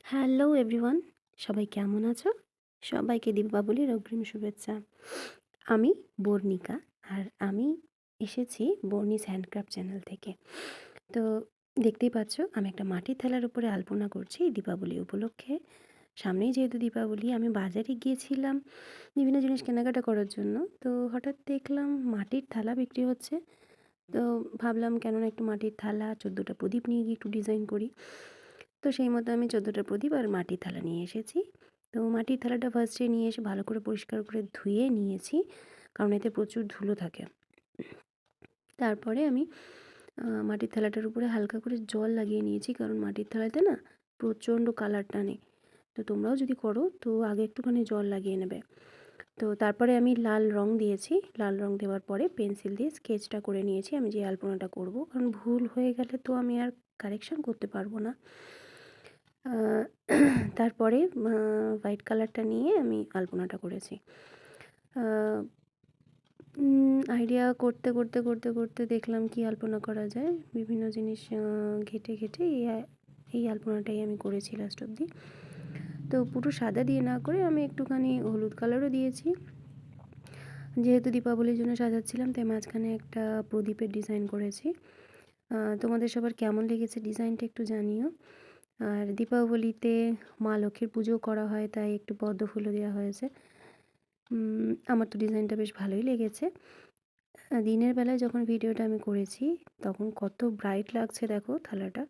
Hello everyone, সবাই কেমন আছো? সবাইকে দীপাবলির অগ্রিম শুভেচ্ছা। আমি বর্ণিকা, আর আমি এসেছি বর্নিস হ্যান্ডক্রাফট চ্যানেল থেকে। তো দেখতেই পাচ্ছ, আমি একটা মাটির থালার উপরে আলপনা করছি দীপাবলি উপলক্ষে। সামনেই যেহেতু দীপাবলি, আমি বাজারে গিয়েছিলাম বিভিন্ন জিনিস কেনাকাটা করার জন্য। তো হঠাৎ দেখলাম মাটির থালা বিক্রি হচ্ছে। তো ভাবলাম কেন না একটু মাটির থালা, 14টা প্রদীপ নিয়ে গিয়ে একটু ডিজাইন করি। তো সেই মতো আমি 14টা প্রদীপ আর মাটির থালা নিয়ে এসেছি। তো মাটির থালাটা ফার্স্টে নিয়ে এসে ভালো করে পরিষ্কার করে ধুয়ে নিয়েছি, কারণ এতে প্রচুর ধুলো থাকে। তারপরে আমি মাটির থালাটার উপরে হালকা করে জল লাগিয়ে নিয়েছি, কারণ মাটির থালাতে না প্রচণ্ড কালার টানে। তো তোমরাও যদি করো তো আগে একটুখানি জল লাগিয়ে নেবে। তো তারপরে আমি লাল রং দিয়েছি। লাল রং দেওয়ার পরে পেন্সিল দিয়ে স্কেচটা করে নিয়েছি আমি যে আলপনাটা করব, কারণ ভুল হয়ে গেলে তো আমি আর কারেকশান করতে পারবো না। তারপরে হোয়াইট কালারটা নিয়ে আমি আলপনাটা করেছি। আইডিয়া করতে করতে করতে করতে দেখলাম কি আলপনা করা যায়। বিভিন্ন জিনিস ঘেটে ঘেটে এই আলপনাটাই আমি করেছি লাস্ট অবধি। তো পুরো সাদা দিয়ে না করে আমি একটুখানি হলুদ কালারও দিয়েছি, যেহেতু দীপাবলির জন্য সাজাচ্ছিলাম, তাই মাঝখানে একটা প্রদীপের ডিজাইন করেছি। তোমাদের সবার কেমন লেগেছে ডিজাইনটা একটু জানিও। আর দীপাবলিতে মা লক্ষ্মীর পুজো করা হয়, তাই একটু পদ্ম ফুলও দেওয়া হয়েছে। আমার তো ডিজাইনটা বেশ ভালোই লেগেছে। দিনের বেলায় যখন ভিডিওটা আমি করেছি তখন কত ব্রাইট লাগছে দেখো থালাটা,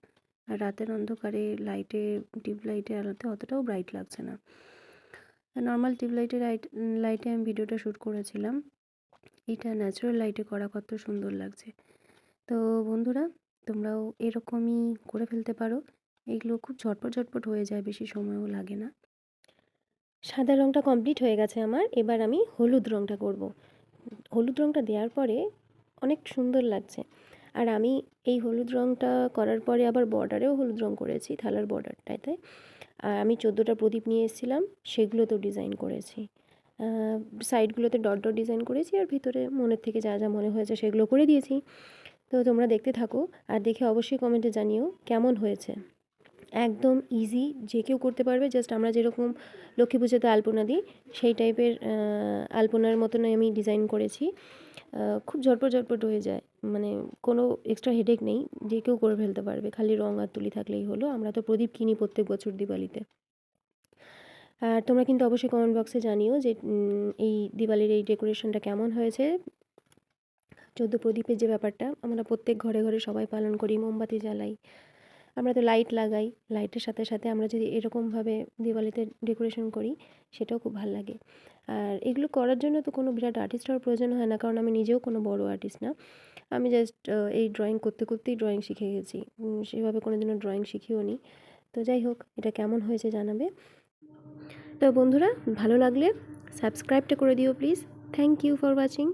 আর রাতের অন্ধকারে লাইটে, টিউব লাইটের আলোতে অতটাও ব্রাইট লাগছে না। নর্মাল টিউব লাইটের লাইটে আমি ভিডিওটা শ্যুট করেছিলাম, এটা ন্যাচারাল লাইটে করা কত সুন্দর লাগছে। তো বন্ধুরা, তোমরাও এরকমই করে ফেলতে পারো। এগুলো খুব ঝটপট ঝটপট হয়ে যায়, বেশি সময়ও লাগে না। সাদা রঙটা কমপ্লিট হয়ে গেছে আমার, এবার আমি হলুদ রঙটা করব। হলুদ রঙটা দেওয়ার পরে অনেক সুন্দর লাগছে। আর আমি এই হলুদ রঙটা করার পরে আবার বর্ডারেও হলুদ রঙ করেছি, থালার বর্ডারটাতে। আর আমি 14টা প্রদীপ নিয়ে এসেছিলাম, সেগুলোতেও ডিজাইন করেছি। সাইডগুলোতে ডট ডট ডিজাইন করেছি, আর ভিতরে মনের থেকে যা যা মনে হয়েছে সেগুলো করে দিয়েছি। তো তোমরা দেখতে থাকো, আর দেখে অবশ্যই কমেন্টে জানিও কেমন হয়েছে। একদম ইজি, যে কেউ করতে পারবে। জাস্ট আমরা যেরকম লক্ষ্মী পুজোতে আলপনা দিই সেই টাইপের আলপনার মতনই আমি ডিজাইন করেছি। খুব ঝটপট ঝটপট হয়ে যায়, মানে কোনো এক্সট্রা হেডেক নেই, যে কেউ করে ফেলতে পারবে, খালি রঙ আর তুলি থাকলেই হলো। আমরা তো প্রদীপ কিনি প্রত্যেক বছর দিওয়ালিতে। আর তোমরা কিন্তু অবশ্যই কমেন্ট বক্সে জানিও যে এই দিওয়ালির এই ডেকোরেশনটা কেমন হয়েছে। 14 প্রদীপের যে ব্যাপারটা আমরা প্রত্যেক ঘরে ঘরে সবাই পালন করি, মোমবাতি জ্বালাই, আমরা তো লাইট লাগাই। লাইটের সাথে সাথে আমরা যদি এরকমভাবে দিওয়ালিতে ডেকোরেশন করি সেটাও খুব ভালো লাগে। আর এগুলো করার জন্য তো কোনো বিরাট আর্টিস্ট হওয়ার প্রয়োজন হয় না, কারণ আমি নিজেও কোনো বড় আর্টিস্ট না। আমি জাস্ট এই ড্রয়িং করতে করতেই ড্রয়িং শিখে গেছি, সেভাবে কোনো দিনও ড্রয়িং শিখিও নি। তো যাই হোক, এটা কেমন হয়েছে জানাবে। তো বন্ধুরা, ভালো লাগলে সাবস্ক্রাইবটা করে দিও please. Thank you for watching.